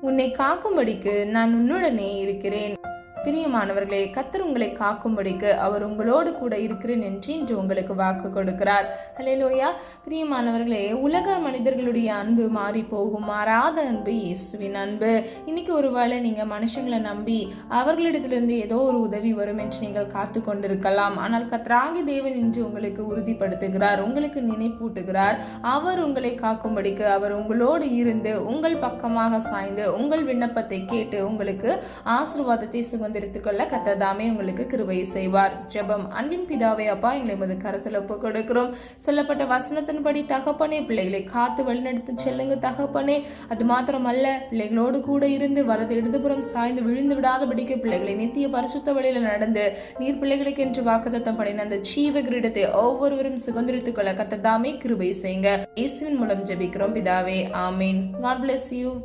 உன்னை காக்கும்படிக்கு நான் உன்னுடனே இருக்கிறேன். பிரியமானவர்களே, கர்த்தர் உங்களை காக்கும்படிக்கு அவர் உங்களோடு கூட இருக்கிறேன் என்று இன்று உங்களுக்கு வாக்கு கொடுக்கிறார். ஹல்லேலூயா. பிரியமானவர்களே, உலக மனிதர்களுடைய அன்பு மாறி போகும், மாறாத அன்பு இயேசுவின் அன்பு. இன்னைக்கு ஒருவேளை நீங்க மனுஷங்களை நம்பி அவர்களிடத்திலிருந்து ஏதோ ஒரு உதவி வரும் என்று நீங்கள் காத்து கொண்டிருக்கலாம். ஆனால் கர்த்தராகிய தேவன் இன்று உங்களுக்கு உறுதிப்படுத்துகிறார், உங்களுக்கு நினைப்பூட்டுகிறார். அவர் உங்களை காக்கும்படிக்கு அவர் உங்களோடு இருந்து உங்கள் பக்கமாக சாய்ந்து உங்கள் விண்ணப்பத்தை கேட்டு உங்களுக்கு ஆசீர்வாதத்தை கொள்ள கர்த்தர் உங்களுக்கு கிருபை செய்வார். ஜெபம். அன்பின் பிதாவே, அப்பா, எங்களை உமது கரத்தில் ஒப்புக் கொடுக்கிறோம். சொல்லப்பட்ட வசனத்தின்படி தகப்பனே, பிள்ளைகளை காத்து வழிநடத்தி செல்லுங்க தகப்பனே. அது மாத்திரமல்ல, பிள்ளைகளோடு கூட இருந்து வலது இடதுபுறம் சாய்ந்து விழுந்து விடாதபடிக்கு பிள்ளைகளை நித்திய பரிசுத்த வழியில நடந்து நீர் பிள்ளைகளுக்கு என்று வாக்குத்தத்தம் பண்ணின அந்த ஜீவ கிரீடத்தை ஒவ்வொருவரும் சுதந்திரித்துக் கொள்ள கர்த்தர் கிருபை செய்யுங்க. இயேசுவின் மூலம் ஜெபிக்கிறோம் பிதாவே, ஆமீன். God bless you.